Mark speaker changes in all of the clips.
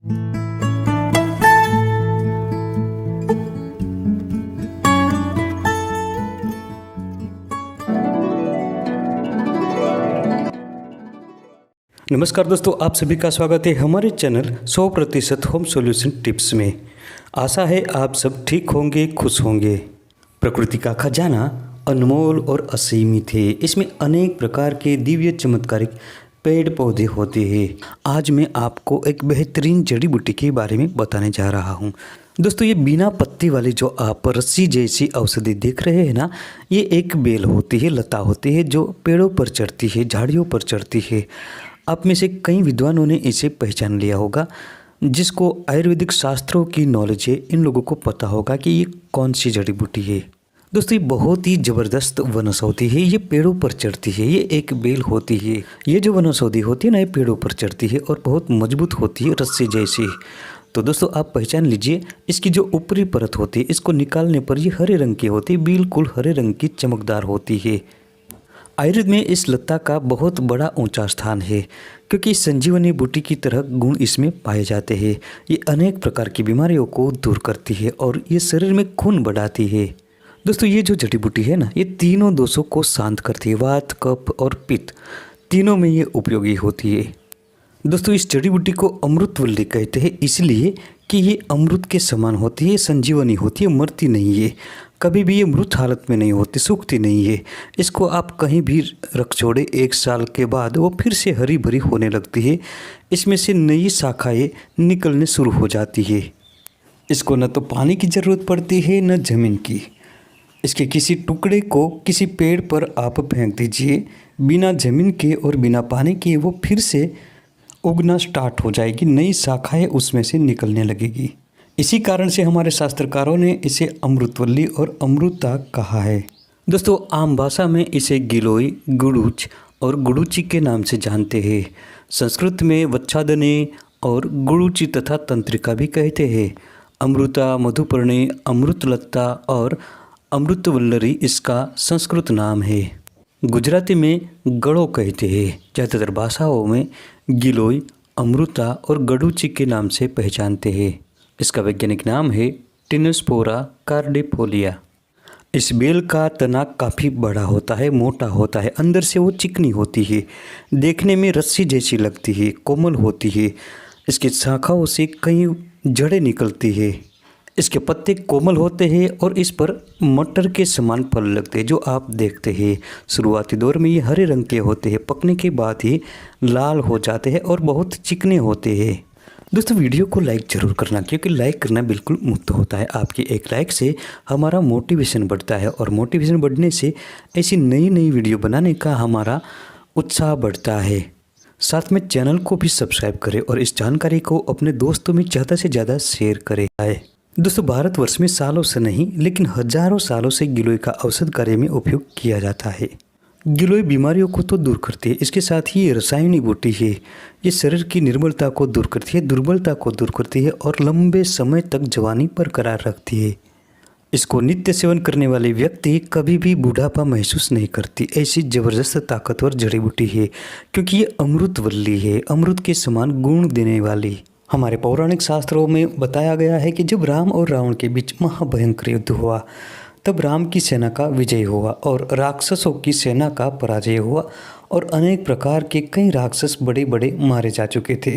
Speaker 1: नमस्कार दोस्तों, आप सभी का स्वागत है हमारे चैनल 100% होम सॉल्यूशन टिप्स में। आशा है आप सब ठीक होंगे, खुश होंगे। प्रकृति का खजाना अनमोल और असीमित है। इसमें अनेक प्रकार के दिव्य चमत्कारिक पेड़ पौधे होते हैं। आज मैं आपको एक बेहतरीन जड़ी बूटी के बारे में बताने जा रहा हूँ। दोस्तों, ये बिना पत्ती वाली जो आप रस्सी जैसी औषधि देख रहे हैं ना, ये एक बेल होती है, लता होती है जो पेड़ों पर चढ़ती है, झाड़ियों पर चढ़ती है। आप में से कई विद्वानों ने इसे पहचान लिया होगा। जिसको आयुर्वेदिक शास्त्रों की नॉलेज है, इन लोगों को पता होगा कि ये कौन सी जड़ी बूटी है। दोस्तों, ये बहुत ही ज़बरदस्त वनौषधि है। ये पेड़ों पर चढ़ती है, ये एक बेल होती है। ये जो वनौषधि होती है ना, ये पेड़ों पर चढ़ती है और बहुत मजबूत होती है, रस्सी जैसी। तो दोस्तों, आप पहचान लीजिए, इसकी जो ऊपरी परत होती है, इसको निकालने पर ये हरे रंग की होती है, बिल्कुल हरे रंग की चमकदार होती है। आयुर्वेद में इस लता का बहुत बड़ा ऊंचा स्थान है, क्योंकि संजीवनी बूटी की तरह गुण इसमें पाए जाते हैं। ये अनेक प्रकार की बीमारियों को दूर करती है और ये शरीर में खून बढ़ाती है। दोस्तों, ये जो जड़ी बूटी है ना, ये तीनों दोषों को शांत करती है। वात, कफ और पित्त तीनों में ये उपयोगी होती है। दोस्तों, इस जड़ी बूटी को अमृतवल्ली कहते हैं, इसलिए कि ये अमृत के समान होती है, संजीवनी होती है, मरती नहीं है। कभी भी ये मृत हालत में नहीं होती, सूखती नहीं है। इसको आप कहीं भी रख छोड़े, 1 साल के बाद वो फिर से हरी भरी होने लगती है। इसमें से नई शाखाएं निकलने शुरू हो जाती है। इसको न तो पानी की ज़रूरत पड़ती है, न ज़मीन की। इसके किसी टुकड़े को किसी पेड़ पर आप फेंक दीजिए, बिना ज़मीन के और बिना पानी के वो फिर से उगना स्टार्ट हो जाएगी, नई शाखाएं उसमें से निकलने लगेगी। इसी कारण से हमारे शास्त्रकारों ने इसे अमृतवल्ली और अमृता कहा है। दोस्तों, आम भाषा में इसे गिलोय, गुड़ूच और गुड़ूची के नाम से जानते हैं। संस्कृत में वच्छादने और गुड़ूची तथा तंत्रिका भी कहते हैं। अमृता, मधुपर्णी, अमृतलता और अमृतवल्लरी इसका संस्कृत नाम है। गुजराती में गड़ो कहते हैं। ज़्यादातर भाषाओं में गिलोय, अमृता और गड़ूची के नाम से पहचानते हैं। इसका वैज्ञानिक नाम है टिनोस्पोरा कार्डिफोलिया। इस बेल का तना काफ़ी बड़ा होता है, मोटा होता है, अंदर से वो चिकनी होती है, देखने में रस्सी जैसी लगती है, कोमल होती है। इसकी शाखाओं से कई जड़ें निकलती है। इसके पत्ते कोमल होते हैं और इस पर मटर के समान फल लगते हैं, जो आप देखते हैं। शुरुआती दौर में ये हरे रंग के होते हैं, पकने के बाद ये लाल हो जाते हैं और बहुत चिकने होते हैं। दोस्तों, वीडियो को लाइक ज़रूर करना, क्योंकि लाइक करना बिल्कुल मुफ्त होता है। आपकी एक लाइक से हमारा मोटिवेशन बढ़ता है और मोटिवेशन बढ़ने से ऐसी नई नई वीडियो बनाने का हमारा उत्साह बढ़ता है। साथ में चैनल को भी सब्सक्राइब करें और इस जानकारी को अपने दोस्तों में ज़्यादा से ज़्यादा शेयर करें। दोस्तों, भारतवर्ष में सालों से नहीं लेकिन हजारों सालों से गिलोय का औषध कार्य में उपयोग किया जाता है। गिलोय बीमारियों को तो दूर करती है, इसके साथ ही ये रसायनिक बूटी है। ये शरीर की निर्मलता को दूर करती है, दुर्बलता को दूर करती है और लंबे समय तक जवानी बरकरार रखती है। इसको नित्य सेवन करने वाले व्यक्ति कभी भी बुढ़ापा महसूस नहीं करती। ऐसी ज़बरदस्त ताकतवर जड़ी बूटी है, क्योंकि ये अमृतवल्ली है, अमृत के समान गुण देने वाली। हमारे पौराणिक शास्त्रों में बताया गया है कि जब राम और रावण के बीच महाभयंकर युद्ध हुआ, तब राम की सेना का विजय हुआ और राक्षसों की सेना का पराजय हुआ और अनेक प्रकार के कई राक्षस बड़े बड़े मारे जा चुके थे।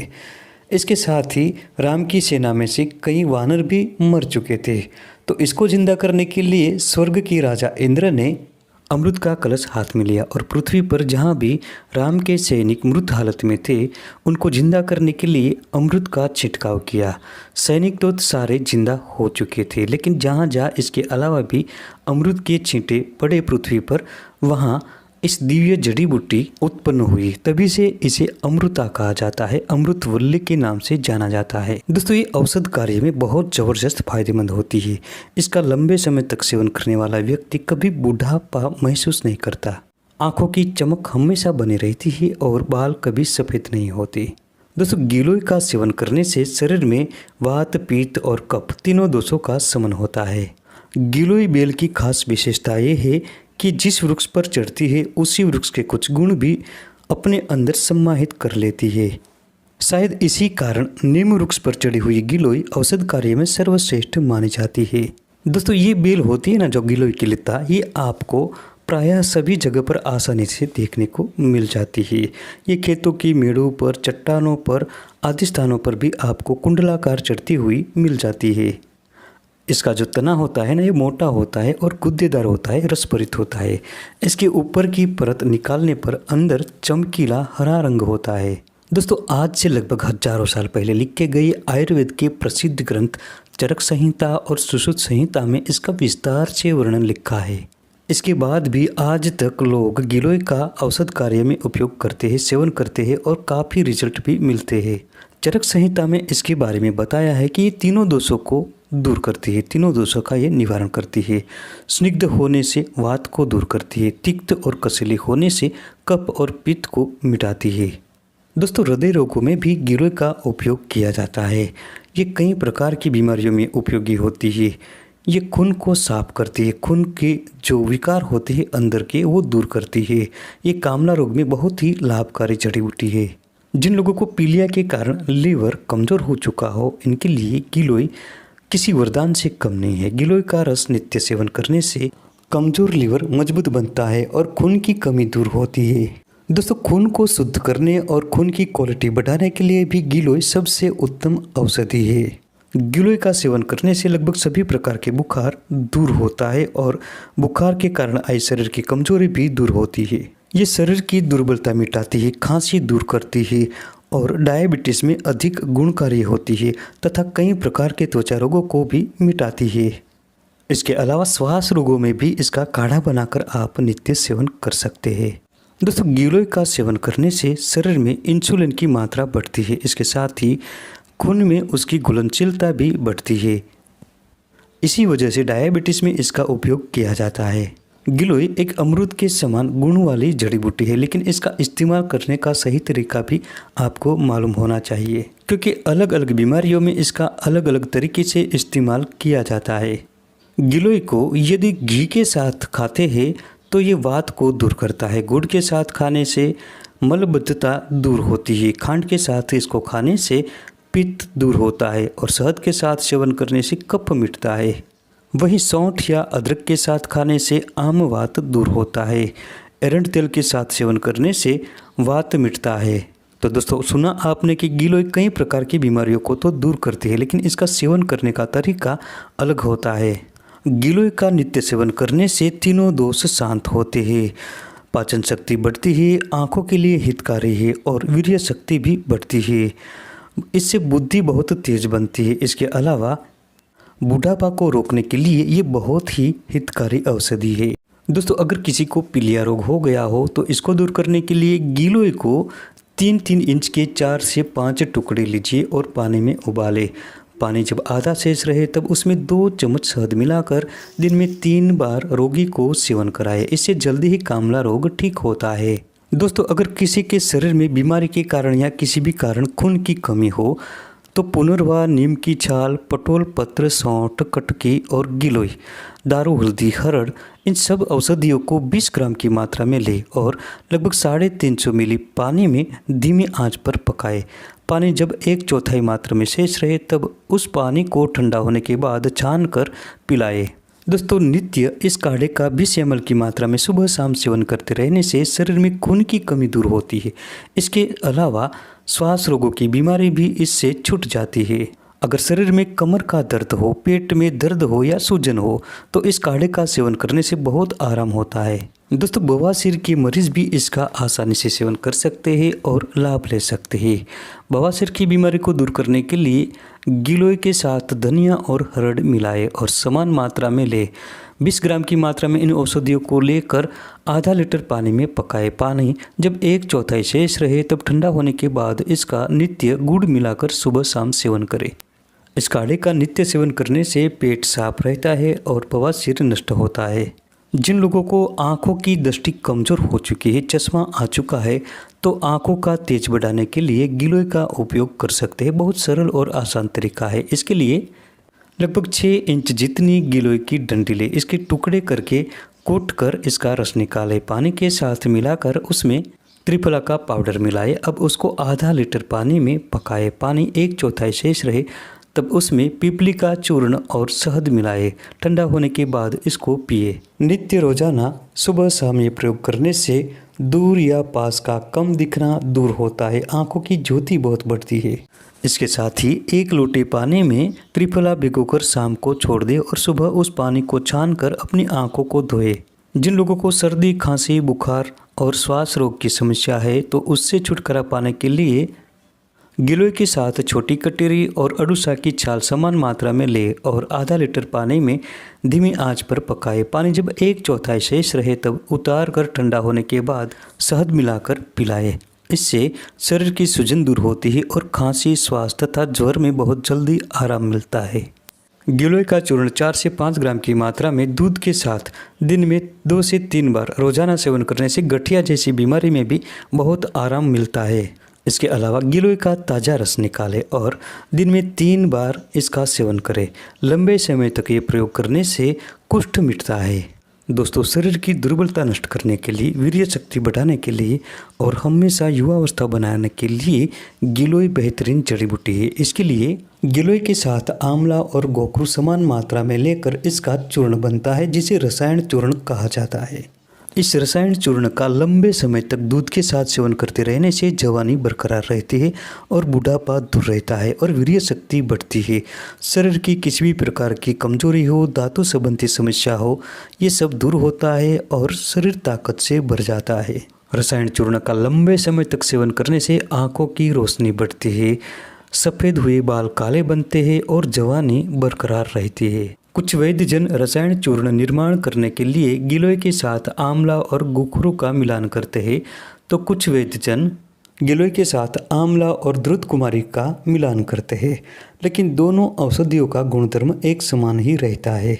Speaker 1: इसके साथ ही राम की सेना में से कई वानर भी मर चुके थे। तो इसको जिंदा करने के लिए स्वर्ग की राजा इंद्र ने अमृत का कलश हाथ में लिया और पृथ्वी पर जहाँ भी राम के सैनिक मृत हालत में थे, उनको जिंदा करने के लिए अमृत का छिड़काव किया। सैनिक तो सारे जिंदा हो चुके थे, लेकिन जहाँ जहाँ इसके अलावा भी अमृत के छींटे पड़े पृथ्वी पर, वहाँ इस दिव्य जड़ी बूटी उत्पन्न हुई। तभी से इसे अमृता कहा जाता है, अमृतवल्ली के नाम से जाना जाता है। दोस्तों, ये औषध कार्य में बहुत ज़बरदस्त फायदेमंद होती है। इसका लंबे समय तक सेवन करने वाला व्यक्ति कभी बुढ़ापा महसूस नहीं करता। आंखों की चमक हमेशा बनी रहती है और बाल कभी सफ़ेद नहीं होते। दोस्तों, गिलोय का सेवन करने से शरीर में वात, पित्त और कफ तीनों दोषों का शमन होता है। गिलोय बेल की खास विशेषता ये है कि जिस वृक्ष पर चढ़ती है, उसी वृक्ष के कुछ गुण भी अपने अंदर सम्माहित कर लेती है। शायद इसी कारण नीम वृक्ष पर चढ़ी हुई गिलोय औषध कार्य में सर्वश्रेष्ठ मानी जाती है। दोस्तों ये बेल होती है ना जो गिलोय की लता, ये आपको प्रायः सभी जगह पर आसानी से देखने को मिल जाती है। ये खेतों की मेड़ों पर, चट्टानों पर आदि स्थानों पर भी आपको कुंडलाकार चढ़ती हुई मिल जाती है। इसका जो तना होता है ना, ये मोटा होता है और गुद्देदार होता है, रसभरित होता है। इसके ऊपर की परत निकालने पर अंदर चमकीला हरा रंग होता है। दोस्तों आज से लगभग हजारों साल पहले लिखे गए आयुर्वेद के प्रसिद्ध ग्रंथ चरक संहिता और सुश्रुत संहिता में इसका विस्तार से वर्णन लिखा है। इसके बाद भी आज तक लोग गिलोय का औषध कार्य में उपयोग करते हैं, सेवन करते हैं और काफ़ी रिजल्ट भी मिलते हैं। चरक संहिता में इसके बारे में बताया है कि ये तीनों दोषों को दूर करती है, तीनों दोषों का ये निवारण करती है। स्निग्ध होने से वात को दूर करती है, तिक्त और कसैली होने से कफ और पित्त को मिटाती है। दोस्तों हृदय रोगों में भी गिलोय का उपयोग किया जाता है। ये कई प्रकार की बीमारियों में उपयोगी होती है। ये खून को साफ करती है, खून के जो विकार होते हैं अंदर के वो दूर करती है। ये कामला रोग में बहुत ही लाभकारी जड़ी बूटी है। जिन लोगों को पीलिया के कारण लीवर कमज़ोर हो चुका हो, इनके लिए गिलोय किसी वरदान से कम नहीं है। गिलोय का रस नित्य सेवन करने से कमज़ोर लीवर मजबूत बनता है और खून की कमी दूर होती है। दोस्तों खून को शुद्ध करने और खून की क्वालिटी बढ़ाने के लिए भी गिलोय सबसे उत्तम औषधि है। गिलोय का सेवन करने से लगभग सभी प्रकार के बुखार दूर होता है और बुखार के कारण आई शरीर की कमजोरी भी दूर होती है। ये शरीर की दुर्बलता मिटाती है, खांसी दूर करती है और डायबिटीज़ में अधिक गुणकारी होती है तथा कई प्रकार के त्वचा रोगों को भी मिटाती है। इसके अलावा श्वास रोगों में भी इसका काढ़ा बनाकर आप नित्य सेवन कर सकते हैं। दोस्तों गिलोय का सेवन करने से शरीर में इंसुलिन की मात्रा बढ़ती है, इसके साथ ही खून में उसकी घुलनशीलता भी बढ़ती है। इसी वजह से डायबिटीज़ में इसका उपयोग किया जाता है। गिलोय एक अमरूद के समान गुण वाली जड़ी बूटी है, लेकिन इसका इस्तेमाल करने का सही तरीका भी आपको मालूम होना चाहिए, क्योंकि अलग अलग बीमारियों में इसका अलग अलग तरीके से इस्तेमाल किया जाता है। गिलोय को यदि घी के साथ खाते हैं तो ये वात को दूर करता है। गुड़ के साथ खाने से मलबद्धता दूर होती है। खांड के साथ इसको खाने से पित्त दूर होता है और शहद के साथ सेवन करने से कफ मिटता है। वहीं सौंठ या अदरक के साथ खाने से आम वात दूर होता है। एरंड तेल के साथ सेवन करने से वात मिटता है। तो दोस्तों सुना आपने कि गिलोय कई प्रकार की बीमारियों को तो दूर करती है, लेकिन इसका सेवन करने का तरीका अलग होता है। गिलोय का नित्य सेवन करने से तीनों दोष शांत होते हैं, पाचन शक्ति बढ़ती है, आँखों के लिए हितकारी है और वीर्य शक्ति भी बढ़ती है। इससे बुद्धि बहुत तेज बनती है। इसके अलावा बुढ़ापा को रोकने के लिए ये बहुत ही हितकारी औषधि है। दोस्तों अगर किसी को पीलिया रोग हो गया हो तो इसको दूर करने के लिए गिलोय को 3-3 इंच के 4 से 5 टुकड़े लीजिए और पानी में उबालें। पानी जब आधा शेष रहे तब उसमें 2 चम्मच शहद मिलाकर दिन में 3 बार रोगी को सेवन कराएं। इससे जल्दी ही कामला रोग ठीक होता है। दोस्तों अगर किसी के शरीर में बीमारी के कारण या किसी भी कारण खून की कमी हो तो पुनर्वा, नीम की छाल, पटोल पत्र, सौंठ, कटकी और गिलोय, दारू, हल्दी, हरड़, इन सब औषधियों को 20 ग्राम की मात्रा में लें और लगभग 350 मिली पानी में धीमी आंच पर पकाएं। पानी जब 1/4 मात्रा में शेष रहे तब उस पानी को ठंडा होने के बाद छान कर पिलाएं। दोस्तों नित्य इस काढ़े का 20 ml की मात्रा में सुबह शाम सेवन करते रहने से शरीर में खून की कमी दूर होती है। इसके अलावा श्वास रोगों की बीमारी भी इससे छूट जाती है। अगर शरीर में कमर का दर्द हो, पेट में दर्द हो या सूजन हो तो इस काढ़े का सेवन करने से बहुत आराम होता है। दोस्तों बवासीर के मरीज भी इसका आसानी से सेवन कर सकते हैं और लाभ ले सकते हैं। बवासीर की बीमारी को दूर करने के लिए गिलोय के साथ धनिया और हरड़ मिलाएं और समान मात्रा में लें। 20 ग्राम की मात्रा में इन औषधियों को लेकर आधा लीटर पानी में पकाएं। पानी जब 1/4 शेष रहे तब ठंडा होने के बाद इसका नित्य गुड़ मिलाकर सुबह शाम सेवन करें। इस काढ़े का नित्य सेवन करने से पेट साफ रहता है और बवासीर नष्ट होता है। जिन लोगों को आँखों की दृष्टि कमज़ोर हो चुकी है, चश्मा आ चुका है, तो आँखों का तेज बढ़ाने के लिए गिलोय का उपयोग कर सकते हैं। बहुत सरल और आसान तरीका है। इसके लिए लगभग 6 इंच जितनी गिलोय की डंडी लें, इसके टुकड़े करके कूट कर इसका रस निकालें। पानी के साथ मिलाकर उसमें त्रिफला का पाउडर मिलाए। अब उसको आधा लीटर पानी में पकाए। पानी 1/4 शेष रहे तब उसमें पीपली का चूर्ण और शहद मिलाए। ठंडा होने के बाद इसको पिए। नित्य रोजाना सुबह शाम ये प्रयोग करने से दूर या पास का कम दिखना दूर होता है। आंखों की ज्योति बहुत बढ़ती है। इसके साथ ही 1 लोटे पानी में त्रिफला भिगोकर शाम को छोड़ दे और सुबह उस पानी को छानकर अपनी आंखों को धोए। जिन लोगों को सर्दी, खांसी, बुखार और श्वास रोग की समस्या है तो उससे छुटकारा पाने के लिए गिलोय के साथ छोटी कटोरी और अड़ूसा की छाल समान मात्रा में ले और आधा लीटर पानी में धीमी आंच पर पकाए। पानी जब 1/4 शेष रहे तब उतार कर ठंडा होने के बाद शहद मिलाकर पिलाए। इससे शरीर की सूजन दूर होती है और खांसी, श्वास तथा ज्वर में बहुत जल्दी आराम मिलता है। गिलोय का चूर्ण 4 से 5 ग्राम की मात्रा में दूध के साथ दिन में 2 से 3 बार रोजाना सेवन करने से गठिया जैसी बीमारी में भी बहुत आराम मिलता है। इसके अलावा गिलोय का ताज़ा रस निकालें और दिन में 3 बार इसका सेवन करें। लंबे समय तक ये प्रयोग करने से कुष्ठ मिटता है। दोस्तों, शरीर की दुर्बलता नष्ट करने के लिए, वीर्य शक्ति बढ़ाने के लिए और हमेशा युवावस्था बनाने के लिए गिलोय बेहतरीन जड़ी बूटी है। इसके लिए गिलोय के साथ आंवला और गोखरू समान मात्रा में लेकर इसका चूर्ण बनता है जिसे रसायन चूर्ण कहा जाता है। इस रसायन चूर्ण का लंबे समय तक दूध के साथ सेवन करते रहने से जवानी बरकरार रहती है और बुढ़ापा दूर रहता है और वीर्य शक्ति बढ़ती है। शरीर की किसी भी प्रकार की कमजोरी हो, धातु संबंधी समस्या हो, ये सब दूर होता है और शरीर ताकत से भर जाता है। रसायन चूर्ण का लंबे समय तक सेवन करने से आँखों की रोशनी बढ़ती है, सफ़ेद हुए बाल काले बनते हैं और जवानी बरकरार रहती है। कुछ वैद्यजन रसायन चूर्ण निर्माण करने के लिए गिलोय के साथ आंवला और गोखरू का मिलान करते हैं तो कुछ वैद्यजन गिलोय के साथ आंवला और द्रुत कुमारी का मिलान करते हैं, लेकिन दोनों औषधियों का गुणधर्म एक समान ही रहता है।